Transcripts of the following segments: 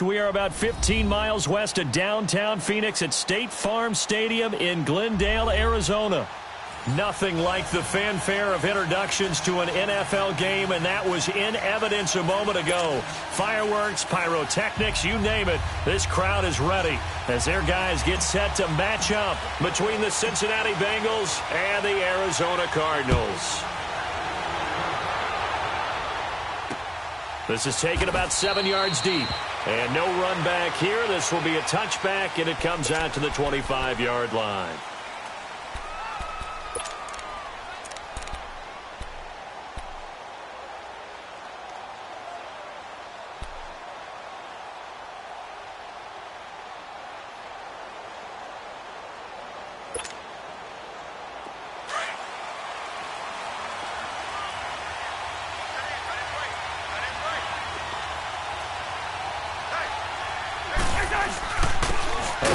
We are about 15 miles west of downtown Phoenix at State Farm Stadium in Glendale, Arizona. Nothing like the fanfare of introductions to an NFL game, and that was in evidence a moment ago. Fireworks, pyrotechnics, you name it. This crowd is ready as their guys get set to match up between the Cincinnati Bengals and the Arizona Cardinals. This is taken about 7 yards deep. And no run back here. This will be a touchback, and it comes out to the 25-yard line.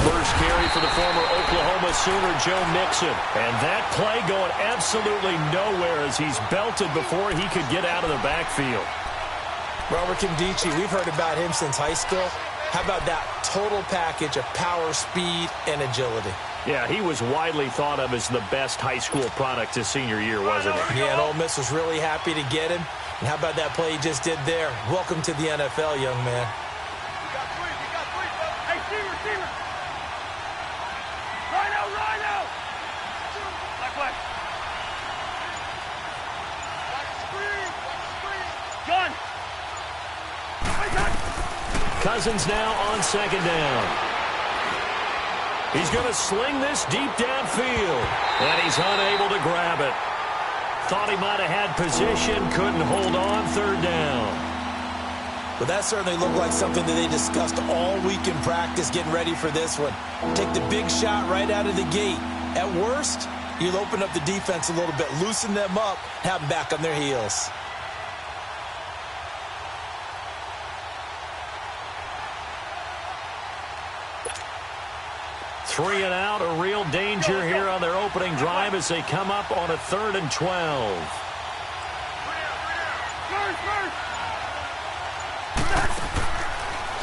First carry for the former Oklahoma Sooner, Joe Mixon. And that play going absolutely nowhere as he's belted before he could get out of the backfield. Robert Kimdichie, we've heard about him since high school. How about that total package of power, speed, and agility? Yeah, he was widely thought of as the best high school product his senior year, wasn't he? Yeah, and Ole Miss was really happy to get him. And how about that play he just did there? Welcome to the NFL, young man. Cousins now on second down. He's going to sling this deep downfield, and he's unable to grab it. Thought he might have had position, couldn't hold on, third down. But that certainly looked like something that they discussed all week in practice getting ready for this one. Take the big shot right out of the gate. At worst, you'll open up the defense a little bit, loosen them up, have them back on their heels. 3 and out, a real danger here on their opening drive as they come up on a 3rd and 12.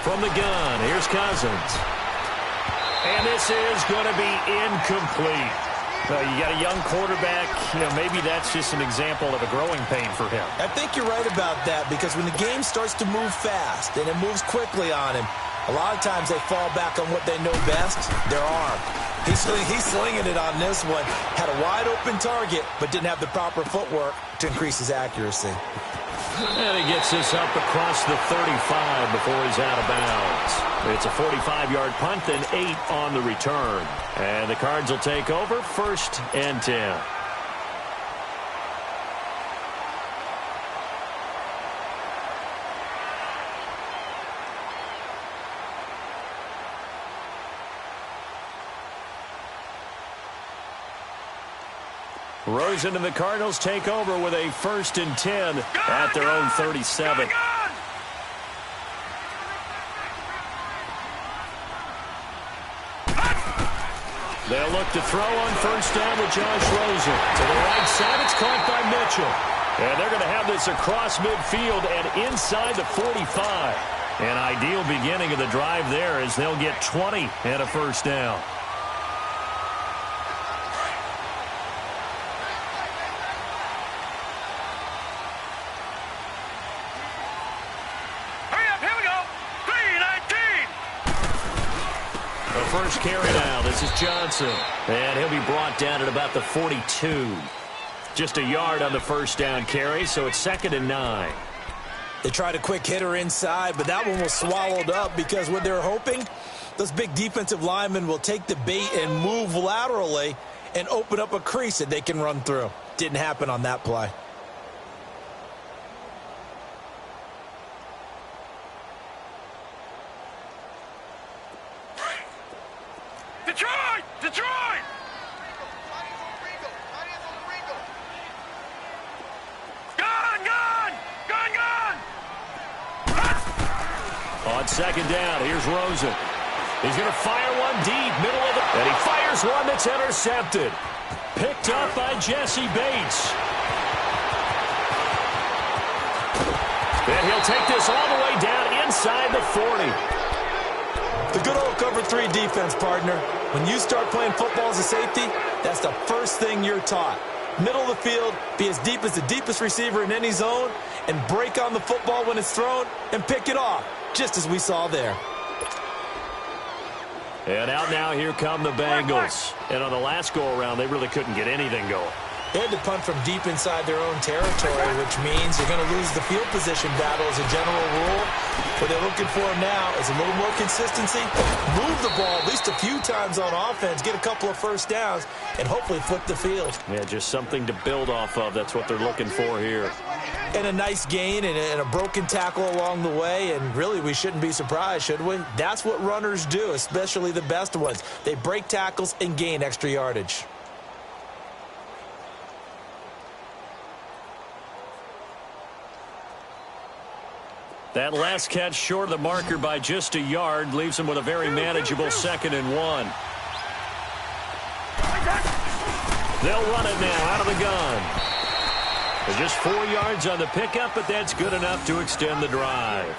From the gun, here's Cousins. And this is going to be incomplete. You got a young quarterback, maybe that's just an example of a growing pain for him. I think you're right about that, because when the game starts to move fast and it moves quickly on him, a lot of times they fall back on what they know best, their arm. He's slinging it on this one. Had a wide-open target, but didn't have the proper footwork to increase his accuracy. And he gets this up across the 35 before he's out of bounds. It's a 45-yard punt, then 8 on the return. And the Cards will take over, 1st and 10. Rosen and the Cardinals take over with a 1st and 10 at their own 37. They'll look to throw on 1st down with Josh Rosen. To the right side, it's caught by Mitchell. And they're going to have this across midfield and inside the 45. An ideal beginning of the drive there as they'll get 20 and a 1st down. First carry now. This is Johnson. And he'll be brought down at about the 42. Just a yard on the 1st down carry, so it's 2nd and 9. They tried a quick hitter inside, but that one was swallowed up because what they're hoping, those big defensive linemen will take the bait and move laterally and open up a crease that they can run through. Didn't happen on that play. Detroit! Gun! On 2nd down, here's Rosen. He's going to fire one deep, middle of the... And he fires one that's intercepted. Picked up by Jesse Bates. And he'll take this all the way down inside the 40. The good old cover 3 defense, partner. When you start playing football as a safety, that's the first thing you're taught. Middle of the field, be as deep as the deepest receiver in any zone, and break on the football when it's thrown and pick it off, just as we saw there. And out now, here come the Bengals. And on the last go-around, they really couldn't get anything going. They had to punt from deep inside their own territory, which means you're going to lose the field position battle as a general rule. What they're looking for now is a little more consistency, move the ball at least a few times on offense, get a couple of first downs, and hopefully flip the field. Yeah, just something to build off of. That's what they're looking for here. And a nice gain and a broken tackle along the way, and really we shouldn't be surprised, should we? That's what runners do, especially the best ones. They break tackles and gain extra yardage. That last catch short of the marker by just a yard leaves him with a very manageable 2nd and 1. They'll run it now out of the gun. There's just 4 yards on the pickup, but that's good enough to extend the drive.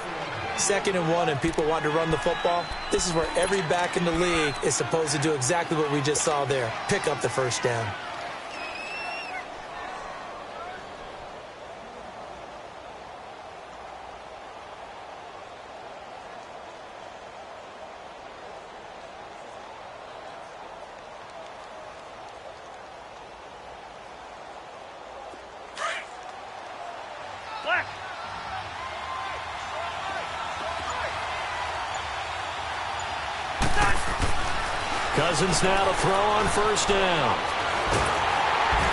2nd and 1 and people want to run the football. This is where every back in the league is supposed to do exactly what we just saw there. Pick up the first down. Cousins now to throw on first down.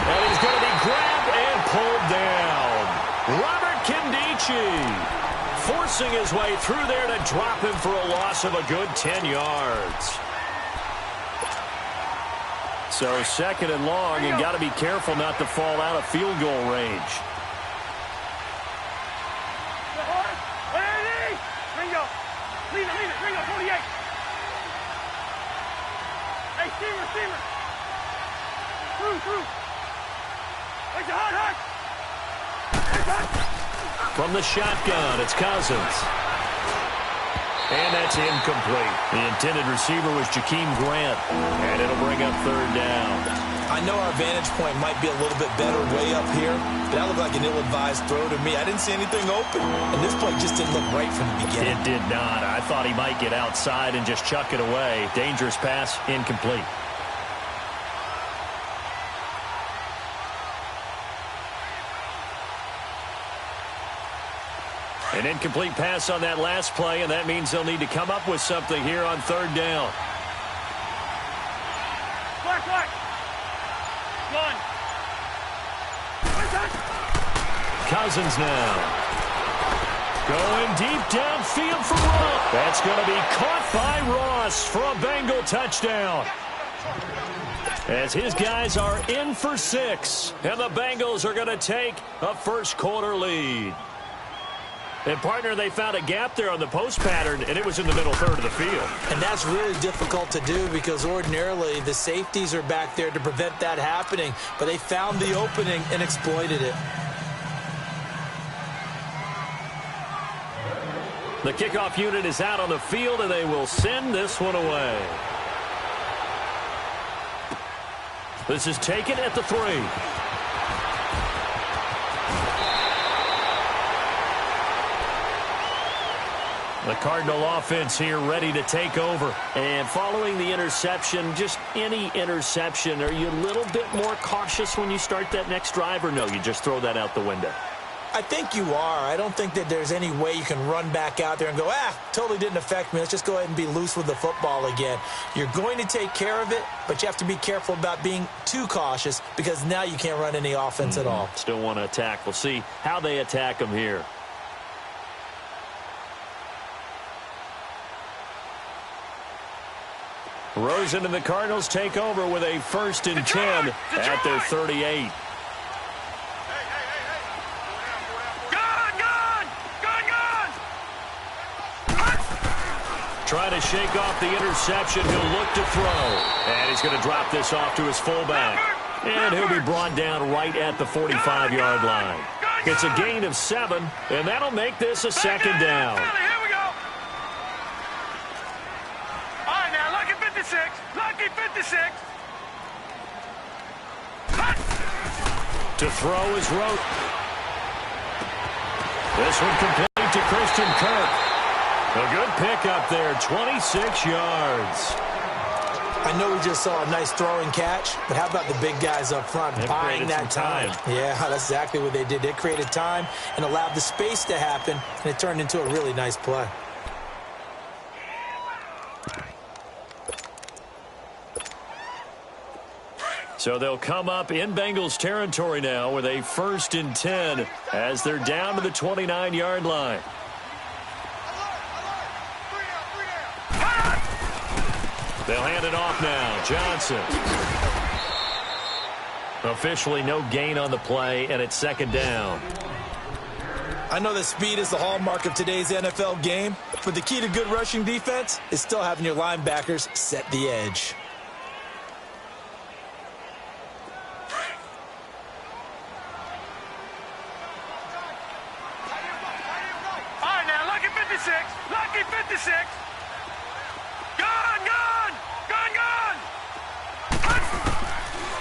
And he's going to be grabbed and pulled down. Robert Kindici forcing his way through there to drop him for a loss of a good 10 yards. So 2nd and long, and got to be careful not to fall out of field goal range. From the shotgun, it's Cousins. And that's incomplete. The intended receiver was Jakeem Grant. And it'll bring up 3rd down. I know our vantage point might be a little bit better way up here, but that looked like an ill-advised throw to me. I didn't see anything open, and this play just didn't look right from the beginning. It did not. I thought he might get outside and just chuck it away. Dangerous pass, incomplete. An incomplete pass on that last play, and that means they'll need to come up with something here on 3rd down. Cousins now. Going deep downfield for Ross. That's going to be caught by Ross for a Bengal touchdown. As his guys are in for 6, and the Bengals are going to take a first-quarter lead. And, partner, they found a gap there on the post pattern, and it was in the middle third of the field. And that's really difficult to do because ordinarily the safeties are back there to prevent that happening. But they found the opening and exploited it. The kickoff unit is out on the field, and they will send this one away. This is taken at the 3. The Cardinal offense here ready to take over. And following the interception, just any interception, are you a little bit more cautious when you start that next drive, or no, you just throw that out the window? I think you are. I don't think that there's any way you can run back out there and go, totally didn't affect me. Let's just go ahead and be loose with the football again. You're going to take care of it, but you have to be careful about being too cautious because now you can't run any offense at all. Still want to attack. We'll see how they attack them here. Rosen and the Cardinals take over with a 1st and 10 at their 38. Trying to shake off the interception. He'll look to throw. And he's going to drop this off to his fullback. And he'll be brought down right at the 45-yard line. It's a gain of 7, and that'll make this a 2nd down. 56. Lucky 56. To throw is Rote. This one complete to Christian Kirk. A good pickup there, 26 yards. I know we just saw a nice throwing catch, but how about the big guys up front buying that time? Yeah, that's exactly what they did. They created time and allowed the space to happen, and it turned into a really nice play. So they'll come up in Bengals territory now with a 1st and 10 as they're down to the 29-yard line. They'll hand it off now. Johnson. Officially no gain on the play, and it's 2nd down. I know that speed is the hallmark of today's NFL game, but the key to good rushing defense is still having your linebackers set the edge. All right, now, lucky 56. Lucky 56. Gone, gone. Gone, gone.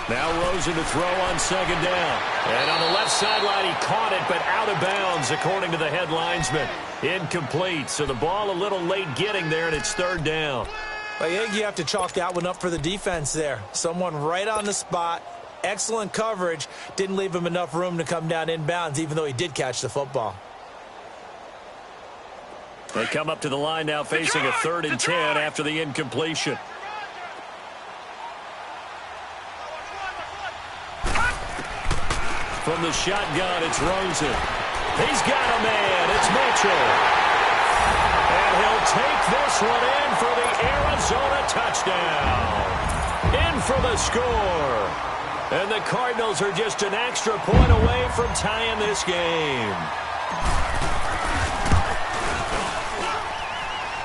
Now Rosen to throw on 2nd down. And on the left sideline, he caught it, but out of bounds, according to the head linesman. Incomplete. So the ball a little late getting there, and it's 3rd down. I think you have to chalk that one up for the defense there. Someone right on the spot. Excellent coverage. Didn't leave him enough room to come down inbounds, even though he did catch the football. They come up to the line now facing a 3rd and 10 after the incompletion. From the shotgun, it's Rosen. He's got a man. It's Mitchell. And he'll take this one in for the Arizona touchdown. In for the score. And the Cardinals are just an extra point away from tying this game.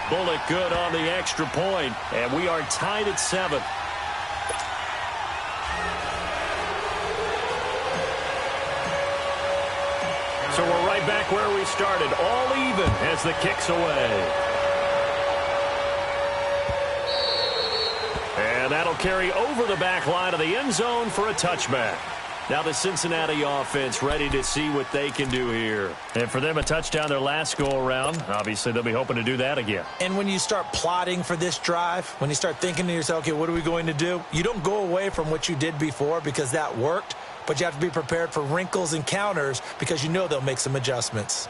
Bullock good on the extra point, and we are tied at 7. So we're right back where we started, all even as the kick's away. And that'll carry over the back line of the end zone for a touchback. Now the Cincinnati offense ready to see what they can do here. And for them, a touchdown their last go-around. Obviously, they'll be hoping to do that again. And when you start plotting for this drive, when you start thinking to yourself, okay, what are we going to do? You don't go away from what you did before because that worked, but you have to be prepared for wrinkles and counters because you know they'll make some adjustments.